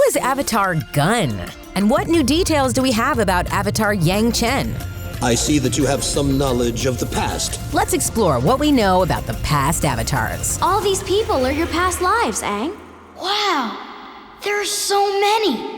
is Avatar Gun? And what new details do we have about Avatar Yangchen? I see that you have some knowledge of the past. Let's explore what we know about the past avatars. All these people are your past lives, Aang. Wow, there are so many.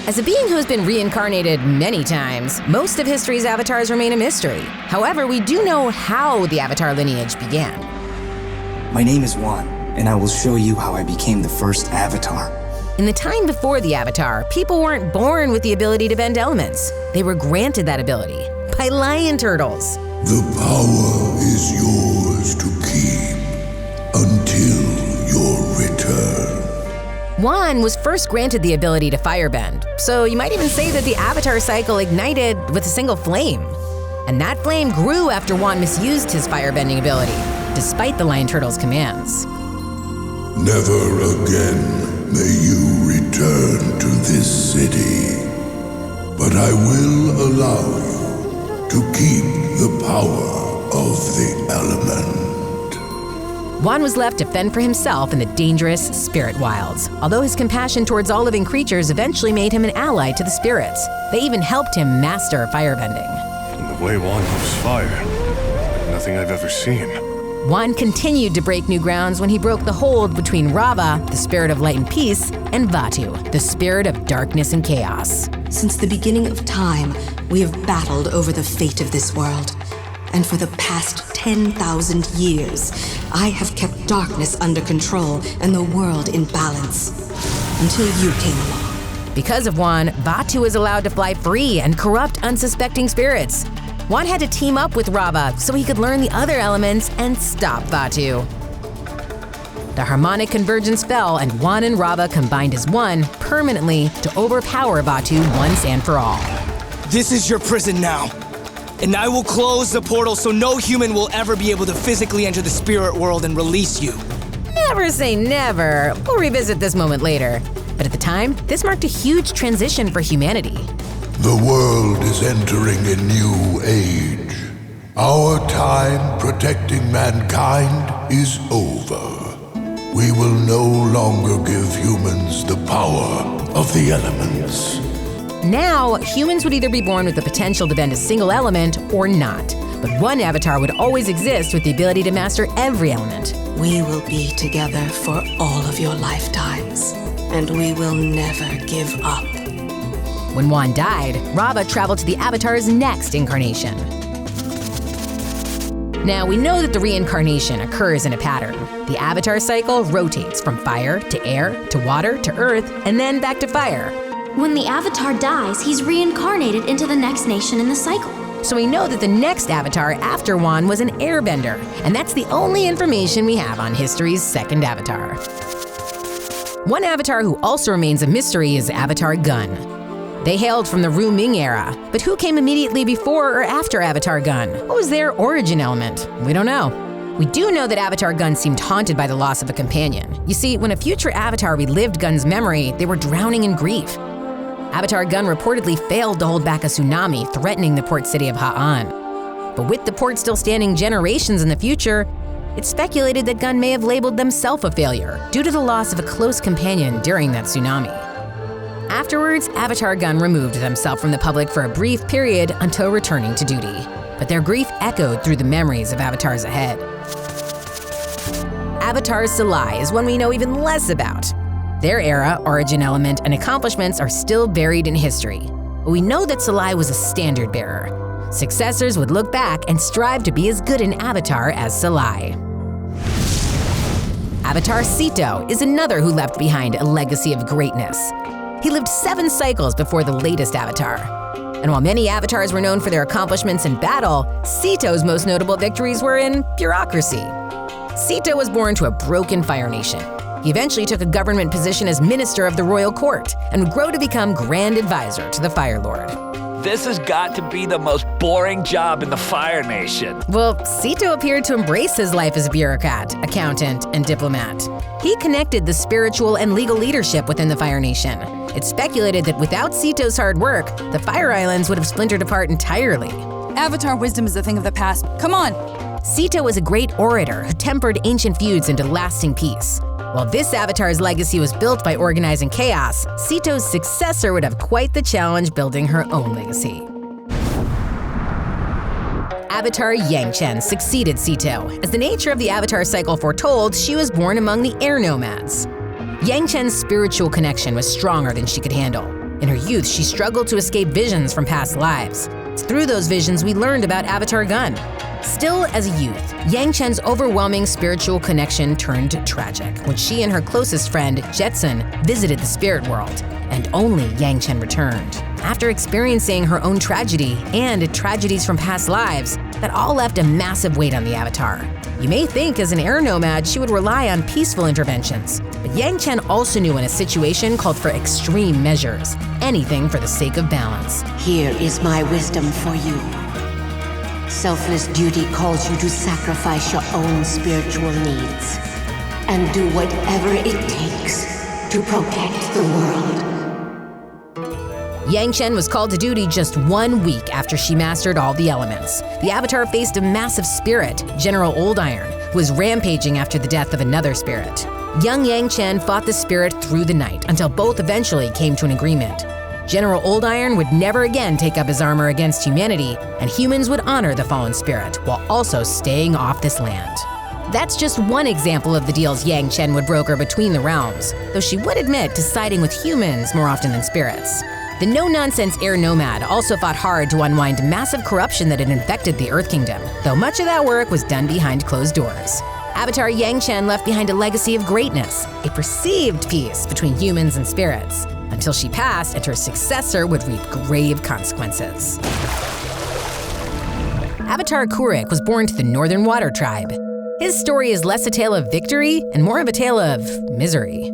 As a being who has been reincarnated many times, most of history's avatars remain a mystery. However, we do know how the Avatar lineage began. My name is Wan, and I will show you how I became the first Avatar. In the time before the Avatar, people weren't born with the ability to bend elements. They were granted that ability by lion turtles. The power is yours to keep until your return. Wan was first granted the ability to firebend, so you might even say that the Avatar cycle ignited with a single flame. And that flame grew after Wan misused his firebending ability, despite the lion turtle's commands. Never again may you return to this city, but I will allow you to keep the power of the element. Wan was left to fend for himself in the dangerous spirit wilds, although his compassion towards all living creatures eventually made him an ally to the spirits. They even helped him master firebending. And the way Wan loves fire, like nothing I've ever seen. Wan continued to break new grounds when he broke the hold between Rava, the spirit of light and peace, and Vatu, the spirit of darkness and chaos. Since the beginning of time, we have battled over the fate of this world. And for the past 10,000 years, I have kept darkness under control and the world in balance. Until you came along. Because of Wan, Vatu is allowed to fly free and corrupt unsuspecting spirits. Wan had to team up with Rava so he could learn the other elements and stop Vatu. The harmonic convergence fell and Wan and Rava combined as one permanently to overpower Vatu once and for all. This is your prison now. And I will close the portal so no human will ever be able to physically enter the spirit world and release you. Never say never. We'll revisit this moment later. But at the time, this marked a huge transition for humanity. The world is entering a new age. Our time protecting mankind is over. We will no longer give humans the power of the elements. Now, humans would either be born with the potential to bend a single element or not. But one avatar would always exist with the ability to master every element. We will be together for all of your lifetimes, and we will never give up. When Wan died, Rava traveled to the Avatar's next incarnation. Now, we know that the reincarnation occurs in a pattern. The Avatar cycle rotates from fire to air to water to earth and then back to fire. When the Avatar dies, he's reincarnated into the next nation in the cycle. So we know that the next Avatar after Wan was an airbender, and that's the only information we have on history's second Avatar. One Avatar who also remains a mystery is Avatar Gun. They hailed from the Ru Ming era, but who came immediately before or after Avatar Gun? What was their origin element? We don't know. We do know that Avatar Gun seemed haunted by the loss of a companion. You see, when a future Avatar relived Gun's memory, they were drowning in grief. Avatar Gun reportedly failed to hold back a tsunami threatening the port city of Ha'an. But with the port still standing generations in the future, it's speculated that Gun may have labeled themselves a failure due to the loss of a close companion during that tsunami. Afterwards, Avatar Gun removed themselves from the public for a brief period until returning to duty. But their grief echoed through the memories of avatars ahead. Avatar Salai is one we know even less about. Their era, origin element, and accomplishments are still buried in history. But we know that Salai was a standard bearer. Successors would look back and strive to be as good an avatar as Salai. Avatar Szeto is another who left behind a legacy of greatness. He lived 7 cycles before the latest Avatar. And while many avatars were known for their accomplishments in battle, Szeto's most notable victories were in bureaucracy. Szeto was born to a broken Fire Nation. He eventually took a government position as Minister of the Royal Court and would grow to become Grand Advisor to the Fire Lord. This has got to be the most boring job in the Fire Nation. Well, Szeto appeared to embrace his life as a bureaucrat, accountant, and diplomat. He connected the spiritual and legal leadership within the Fire Nation. It's speculated that without Szeto's hard work, the Fire Islands would have splintered apart entirely. Avatar wisdom is a thing of the past. Come on! Szeto was a great orator who tempered ancient feuds into lasting peace. While this Avatar's legacy was built by organizing chaos, Seto's successor would have quite the challenge building her own legacy. Avatar Yangchen succeeded Szeto. As the nature of the Avatar cycle foretold, she was born among the air nomads. Yangchen's spiritual connection was stronger than she could handle. In her youth, she struggled to escape visions from past lives. It's through those visions we learned about Avatar Gun. Still, as a youth, Yangchen's overwhelming spiritual connection turned tragic when she and her closest friend, Jetson, visited the spirit world, and only Yangchen returned. After experiencing her own tragedy and tragedies from past lives, that all left a massive weight on the Avatar. You may think as an air nomad she would rely on peaceful interventions, but Yangchen also knew when a situation called for extreme measures, anything for the sake of balance. Here is my wisdom for you. Selfless duty calls you to sacrifice your own spiritual needs and do whatever it takes to protect the world. Yangchen was called to duty just 1 week after she mastered all the elements. The Avatar faced a massive spirit, General Old Iron, who was rampaging after the death of another spirit. Young Yangchen fought the spirit through the night until both eventually came to an agreement. General Old Iron would never again take up his armor against humanity, and humans would honor the fallen spirit while also staying off this land. That's just one example of the deals Yangchen would broker between the realms, though she would admit to siding with humans more often than spirits. The no-nonsense air nomad also fought hard to unwind massive corruption that had infected the Earth Kingdom, though much of that work was done behind closed doors. Avatar Yangchen left behind a legacy of greatness, a perceived peace between humans and spirits, until she passed and her successor would reap grave consequences. Avatar Kuruk was born to the Northern Water Tribe. His story is less a tale of victory and more of a tale of misery.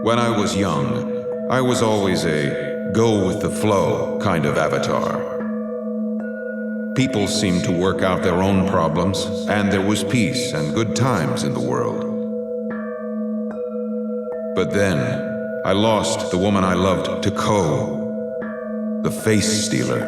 When I was young, I was always a go-with-the-flow kind of avatar. People seemed to work out their own problems, and there was peace and good times in the world. But then, I lost the woman I loved to Ko, the face stealer.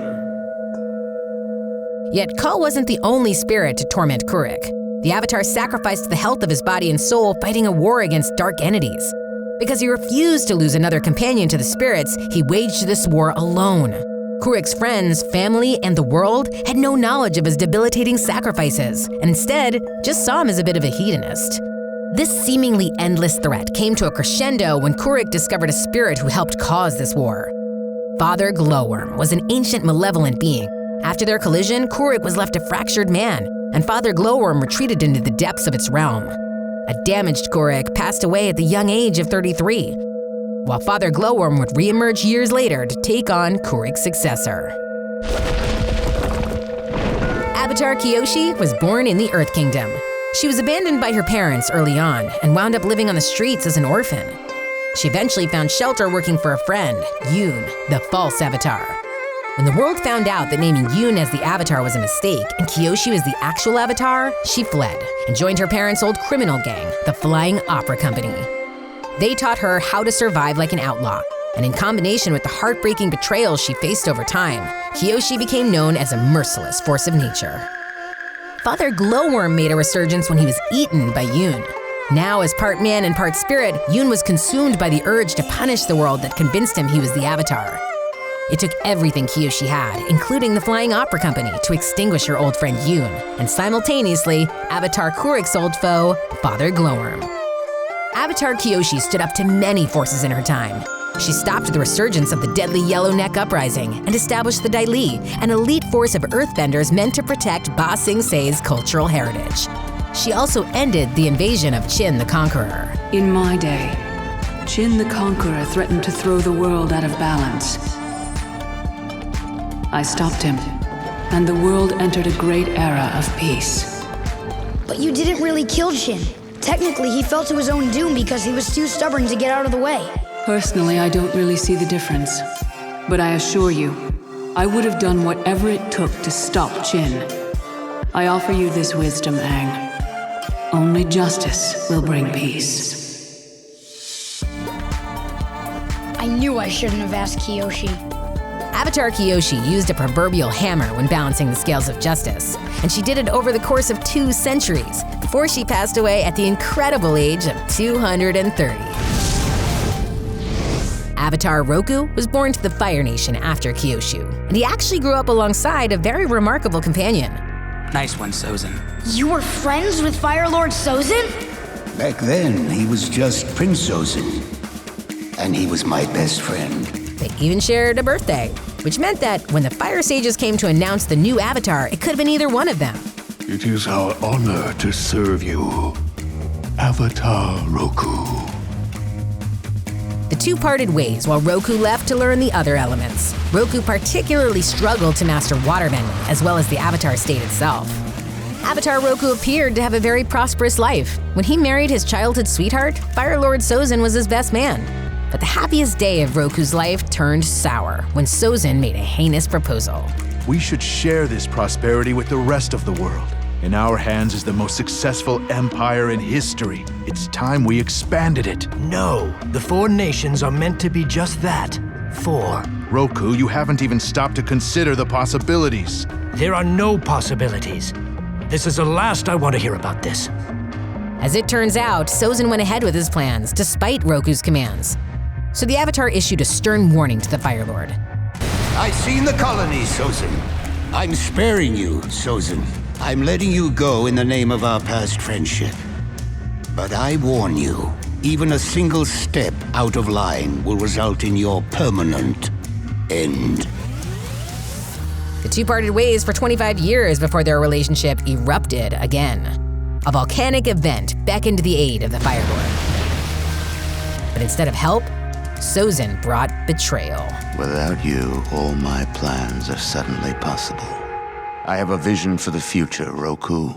Yet Ko wasn't the only spirit to torment Kuruk. The Avatar sacrificed the health of his body and soul fighting a war against dark entities. Because he refused to lose another companion to the spirits, he waged this war alone. Kuruk's friends, family, and the world had no knowledge of his debilitating sacrifices, and instead just saw him as a bit of a hedonist. This seemingly endless threat came to a crescendo when Kuruk discovered a spirit who helped cause this war. Father Glowworm was an ancient malevolent being. After their collision, Kuruk was left a fractured man, and Father Glowworm retreated into the depths of its realm. A damaged Kuruk passed away at the young age of 33, while Father Glowworm would re-emerge years later to take on Kuruk's successor. Avatar Kyoshi was born in the Earth Kingdom. She was abandoned by her parents early on and wound up living on the streets as an orphan. She eventually found shelter working for a friend, Yoon, the false Avatar. When the world found out that naming Yoon as the Avatar was a mistake and Kyoshi was the actual Avatar, she fled and joined her parents' old criminal gang, the Flying Opera Company. They taught her how to survive like an outlaw, and in combination with the heartbreaking betrayals she faced over time, Kyoshi became known as a merciless force of nature. Father Glowworm made a resurgence when he was eaten by Yoon. Now, as part man and part spirit, Yoon was consumed by the urge to punish the world that convinced him he was the Avatar. It took everything Kyoshi had, including the Flying Opera Company, to extinguish her old friend Yoon, and simultaneously, Avatar Kuruk's old foe, Father Glowworm. Avatar Kyoshi stood up to many forces in her time. She stopped the resurgence of the deadly Yellow Neck Uprising and established the Dai Li, an elite force of earthbenders meant to protect Ba Sing Se's cultural heritage. She also ended the invasion of Qin the Conqueror. In my day, Qin the Conqueror threatened to throw the world out of balance. I stopped him, and the world entered a great era of peace. But you didn't really kill Qin. Technically, he fell to his own doom because he was too stubborn to get out of the way. Personally, I don't really see the difference. But I assure you, I would have done whatever it took to stop Qin. I offer you this wisdom, Aang. Only justice will bring peace. I knew I shouldn't have asked Kyoshi. Avatar Kyoshi used a proverbial hammer when balancing the scales of justice, and she did it over the course of 2 centuries before she passed away at the incredible age of 230. Avatar Roku was born to the Fire Nation after Kyoshi, and he actually grew up alongside a very remarkable companion. Nice one, Sozin. You were friends with Fire Lord Sozin? Back then, he was just Prince Sozin, and he was my best friend. They even shared a birthday, which meant that when the Fire Sages came to announce the new Avatar, it could have been either one of them. It is our honor to serve you, Avatar Roku. The two parted ways while Roku left to learn the other elements. Roku particularly struggled to master waterbending, as well as the Avatar state itself. Avatar Roku appeared to have a very prosperous life. When he married his childhood sweetheart, Fire Lord Sozin was his best man. But the happiest day of Roku's life turned sour when Sozin made a heinous proposal. We should share this prosperity with the rest of the world. In our hands is the most successful empire in history. It's time we expanded it. No, the 4 nations are meant to be just that. 4. Roku, you haven't even stopped to consider the possibilities. There are no possibilities. This is the last I want to hear about this. As it turns out, Sozin went ahead with his plans, despite Roku's commands. So the Avatar issued a stern warning to the Fire Lord. I've seen the colony, Sozin. I'm sparing you, Sozin. I'm letting you go in the name of our past friendship. But I warn you, even a single step out of line will result in your permanent end. The two parted ways for 25 years before their relationship erupted again. A volcanic event beckoned the aid of the Fire Lord. But instead of help, Sozin brought betrayal. Without you, all my plans are suddenly possible. I have a vision for the future, Roku.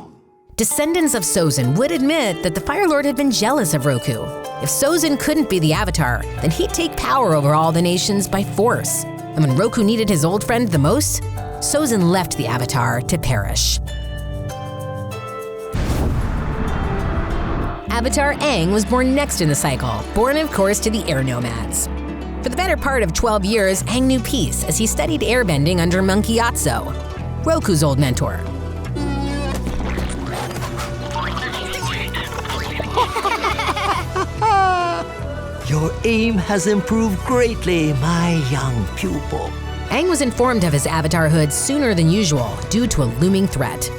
Descendants of Sozin would admit that the Fire Lord had been jealous of Roku. If Sozin couldn't be the Avatar, then he'd take power over all the nations by force. And when Roku needed his old friend the most, Sozin left the Avatar to perish. Avatar Aang was born next in the cycle, born of course to the air nomads. For the better part of 12 years, Aang knew peace as he studied airbending under Monkey Yatso, Roku's old mentor. Your aim has improved greatly, my young pupil. Aang was informed of his avatarhood sooner than usual due to a looming threat.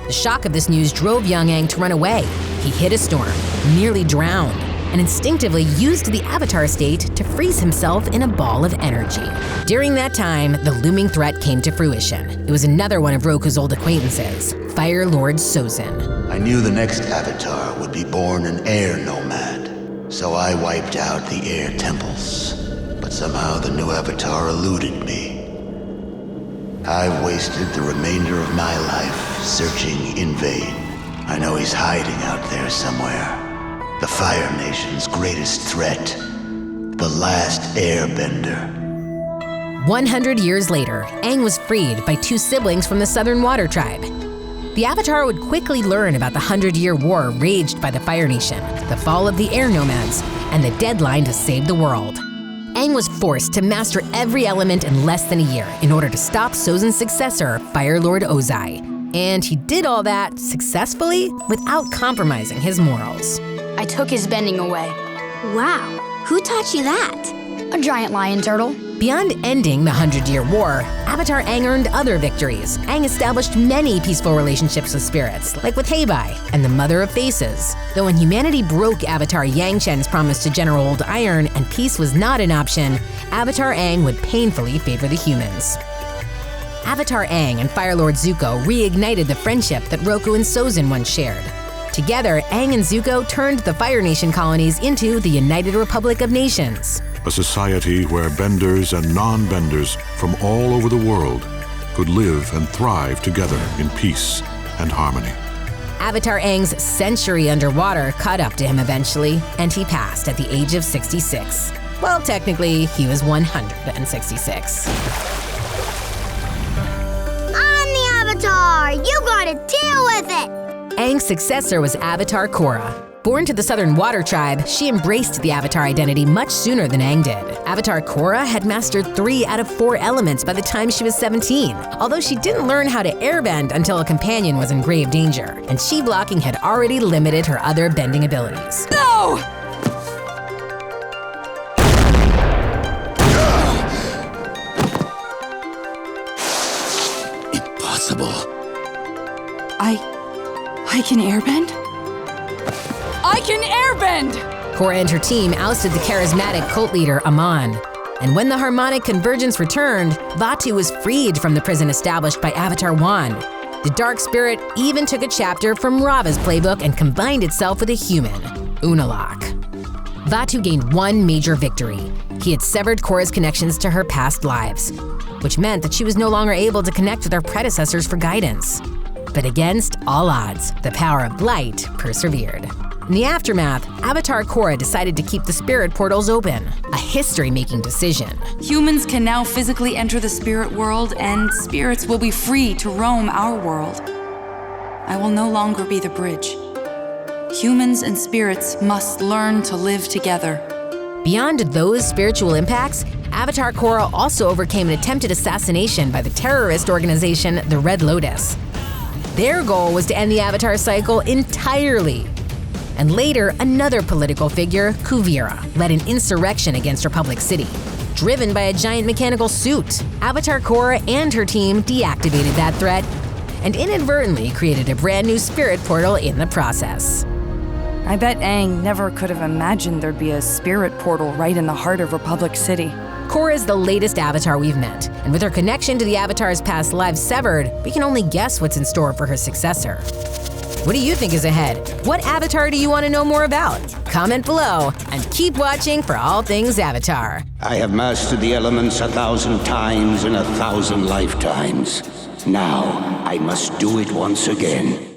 The shock of this news drove young Aang to run away. He hit a storm, nearly drowned, and instinctively used the Avatar state to freeze himself in a ball of energy. During that time, the looming threat came to fruition. It was another one of Roku's old acquaintances, Fire Lord Sozin. I knew the next Avatar would be born an air nomad, so I wiped out the air temples. But somehow the new Avatar eluded me. I've wasted the remainder of my life searching in vain. I know he's hiding out there somewhere. The Fire Nation's greatest threat. The Last Airbender. 100 years later, Aang was freed by 2 siblings from the Southern Water Tribe. The Avatar would quickly learn about the 100-year war raged by the Fire Nation, the fall of the air nomads, and the deadline to save the world. Aang was forced to master every element in less than a year in order to stop Sozin's successor, Fire Lord Ozai. And he did all that successfully without compromising his morals. I took his bending away. Wow, who taught you that? A giant lion turtle. Beyond ending the 100-Year War, Avatar Aang earned other victories. Aang established many peaceful relationships with spirits, like with Heibai and the Mother of Faces. Though when humanity broke Avatar Yangchen's promise to General Old Iron and peace was not an option, Avatar Aang would painfully favor the humans. Avatar Aang and Fire Lord Zuko reignited the friendship that Roku and Sozin once shared. Together, Aang and Zuko turned the Fire Nation colonies into the United Republic of Nations. A society where benders and non-benders from all over the world could live and thrive together in peace and harmony. Avatar Aang's century underwater caught up to him eventually, and he passed at the age of 66. Well, technically, he was 166. I'm the Avatar! You gotta deal with it! Aang's successor was Avatar Korra. Born to the Southern Water Tribe, she embraced the Avatar identity much sooner than Aang did. Avatar Korra had mastered 3 out of 4 elements by the time she was 17, although she didn't learn how to airbend until a companion was in grave danger, and chi blocking had already limited her other bending abilities. No! Impossible. I can airbend? I can airbend! Korra and her team ousted the charismatic cult leader, Amon. And when the harmonic convergence returned, Vaatu was freed from the prison established by Avatar Wan. The Dark Spirit even took a chapter from Rava's playbook and combined itself with a human, Unalaq. Vaatu gained one major victory. He had severed Korra's connections to her past lives, which meant that she was no longer able to connect with her predecessors for guidance. But against all odds, the power of light persevered. In the aftermath, Avatar Korra decided to keep the spirit portals open, a history-making decision. Humans can now physically enter the spirit world, and spirits will be free to roam our world. I will no longer be the bridge. Humans and spirits must learn to live together. Beyond those spiritual impacts, Avatar Korra also overcame an attempted assassination by the terrorist organization, the Red Lotus. Their goal was to end the Avatar cycle entirely. And later, another political figure, Kuvira, led an insurrection against Republic City. Driven by a giant mechanical suit, Avatar Korra and her team deactivated that threat and inadvertently created a brand new spirit portal in the process. I bet Aang never could have imagined there'd be a spirit portal right in the heart of Republic City. Korra is the latest Avatar we've met, and with her connection to the Avatar's past lives severed, we can only guess what's in store for her successor. What do you think is ahead? What Avatar do you want to know more about? Comment below, and keep watching for all things Avatar. I have mastered the elements 1,000 times in 1,000 lifetimes. Now, I must do it once again.